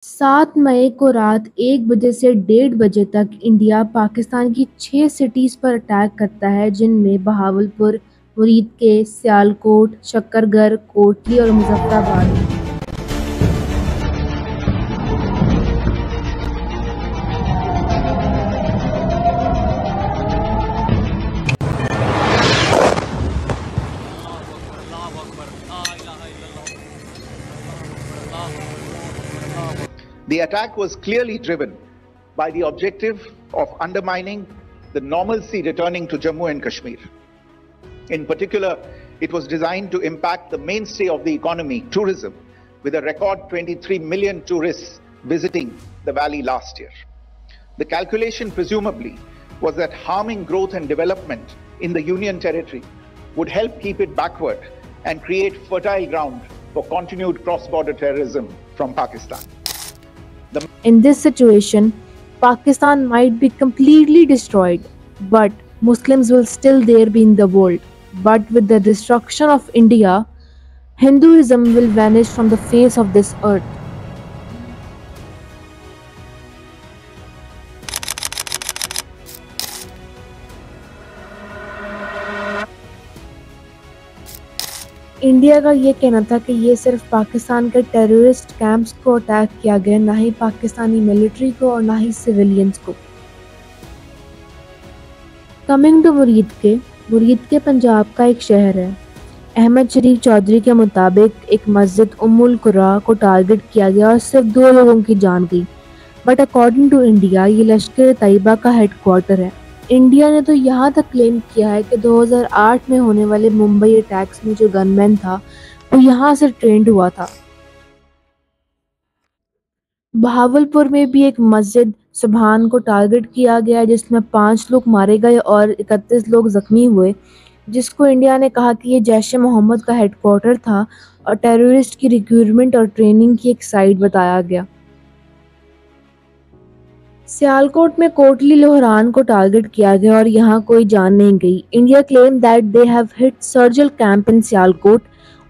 7 मई को रात 1 बजे से 1:30 बजे तक इंडिया पाकिस्तान की 6 सिटीज पर अटैक करता है, जिनमें बहावलपुर, मुरीदके, सियालकोट, शक्करगढ़, कोटली और मुजफ्फराबाद हैं। The attack was clearly driven by the objective of undermining the normalcy returning to Jammu and Kashmir. In particular, it was designed to impact the mainstay of the economy, tourism, with a record 23 million tourists visiting the valley last year. The calculation presumably was that harming growth and development in the Union Territory would help keep it backward and create fertile ground for continued cross-border terrorism from Pakistan. In this situation, Pakistan might be completely destroyed, but Muslims will still there be in the world. But with the destruction of India, Hinduism will vanish from the face of this earth. India का ये कहना था कि ये सिर्फ पाकिस्तान के terrorist camps को attack किया गया, ना ही पाकिस्तानी मिलिट्री को और ना ही सिविलियंस को। कमिंग टू मुरीदके पंजाब का एक शहर है। अहमद शरीफ चौधरी के मुताबिक एक मस्जिद उम्मुल कुरा को टारगेट किया गया और सिर्फ 2 लोगों की जान गई। बट अकॉर्डिंग टू इंडिया, ये लश्कर तैयबा का हेडक्वार्टर है। इंडिया ने तो यहाँ तक क्लेम किया है कि 2008 में होने वाले मुंबई अटैक्स में जो गनमैन था वो यहाँ से ट्रेंड हुआ था। बहावलपुर में भी एक मस्जिद सुबहान को टारगेट किया गया, जिसमें 5 लोग मारे गए और 31 लोग जख्मी हुए, जिसको इंडिया ने कहा कि ये जैश ए मोहम्मद का हेडक्वार्टर था और टेररिस्ट की रिक्रूटमेंट और ट्रेनिंग की एक साइट बताया गया। सियालकोट में कोटली लोहरान को टारगेट किया गया और यहाँ कोई जान नहीं गई। India claim that they have hit surgical camp in Sialkot.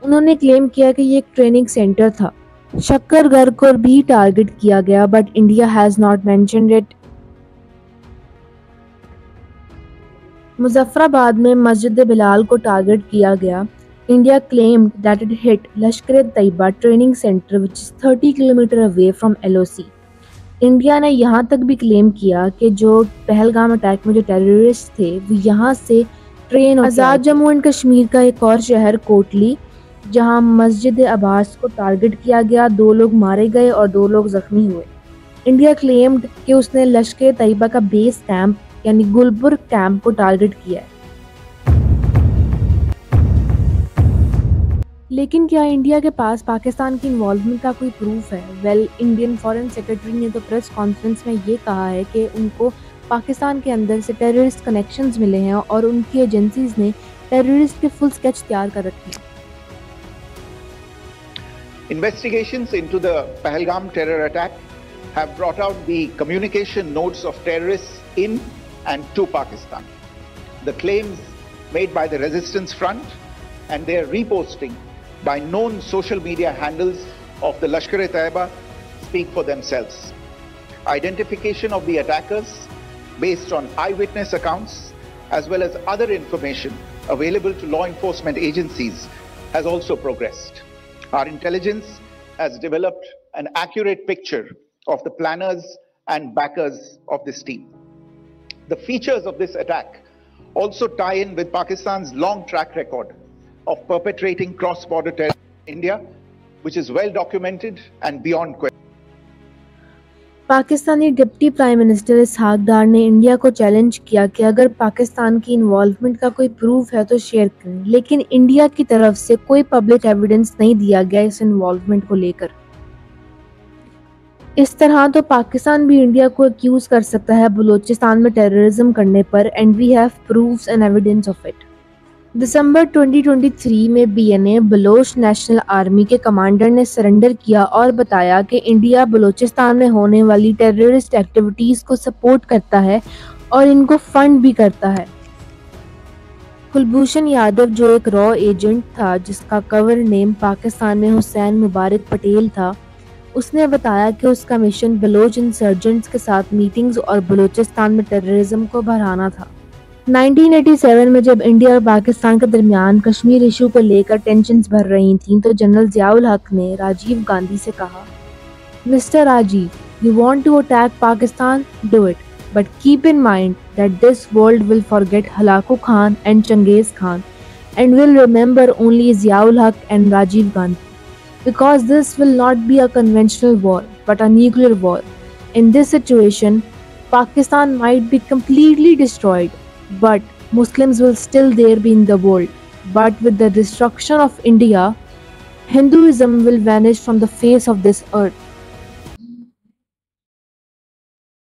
उन्होंने क्लेम किया कि ये एक ट्रेनिंग सेंटर था। शक्करगढ़ को भी टारगेट किया गया, but India has not mentioned it. Muzaffarabad में मस्जिद बिलाल को टारगेट किया गया। India claimed that it hit Lashkar Taiba training centre which is 30 kilometre away from LOC। India ने यहाँ तक भी क्लेम किया कि जो पहलगाम अटैक में जो टेररिस्ट थे वो यहाँ से train. Azad Jammu and Kashmir का एक और शहर कोटली, जहाँ मस्जिद अब्बास को टारगेट किया गया, 2 लोग मारे गए और 2 लोग जख्मी हुए। इंडिया क्लेम्ड कि उसने लश्कर तैयबा का बेस कैंप यानी गुलबर्ग कैंप को टारगेट किया है। लेकिन क्या इंडिया के पास पाकिस्तान की इन्वॉल्वमेंट का कोई प्रूफ है? वेल, इंडियन फॉरेन सेक्रेटरी ने तो प्रेस कॉन्फ्रेंस में ये कहा है कि उनको पाकिस्तान के अंदर से टेररिस्ट कनेक्शंस मिले हैं और उनकी एजेंसीज ने टेररिस्ट के फुल स्केच तैयार कर रखे हैं। Investigations into the Pahalgam terror attack have brought out the communication notes of terrorists in and to Pakistan. The claims made by the Resistance Front and their reposting by known social media handles of the Lashkar-e-Taiba speak for themselves. Identification of the attackers based on eyewitness accounts as well as other information available to law enforcement agencies has also progressed. Our intelligence has developed an accurate picture of the planners and backers of this team. The features of this attack also tie in with Pakistan's long track record of perpetrating cross-border terror in India, which is well documented and beyond question. Pakistani deputy prime minister Ishaq Dar ने India को challenge किया कि अगर पाकिस्तान की involvement का कोई proof है तो शेयर करें, लेकिन इंडिया की तरफ से कोई पब्लिक एविडेंस नहीं दिया गया इस इन्वॉल्वमेंट को लेकर। इस तरह तो पाकिस्तान भी इंडिया को एक्यूज कर सकता है बलूचिस्तान में टेररिज्म करने पर, and we have proofs and evidence of it. दिसंबर 2023 में BNA बलोच नेशनल आर्मी के कमांडर ने सरेंडर किया और बताया कि इंडिया बलूचिस्तान में होने वाली टेररिस्ट एक्टिविटीज को सपोर्ट करता है और इनको फंड भी करता है। कुलभूषण यादव, जो एक रॉ एजेंट था जिसका कवर नेम पाकिस्तान में हुसैन मुबारक पटेल था, उसने बताया कि उसका मिशन बलोच इंसर्जेंट्स के साथ मीटिंग्स और बलूचिस्तान में टेररिज्म को बढ़ाना था। 1987 में जब इंडिया और पाकिस्तान के दरमियान कश्मीर इशू को लेकर टेंशन्स बढ़ रही थीं, तो जनरल ज़ियाउल हक ने राजीव गांधी से कहा, mister Rajiv, you want to attack Pakistan? Do it. But keep in mind that this world will forget Halaku Khan and Changiz Khan and will remember only Ziaul Haq and Rajiv Gandhi. Because this will not be a conventional war, but a nuclear war. In this situation, Pakistan might be completely destroyed, but Muslims will still there be in the world. But with the destruction of India, Hinduism will vanish from the face of this earth.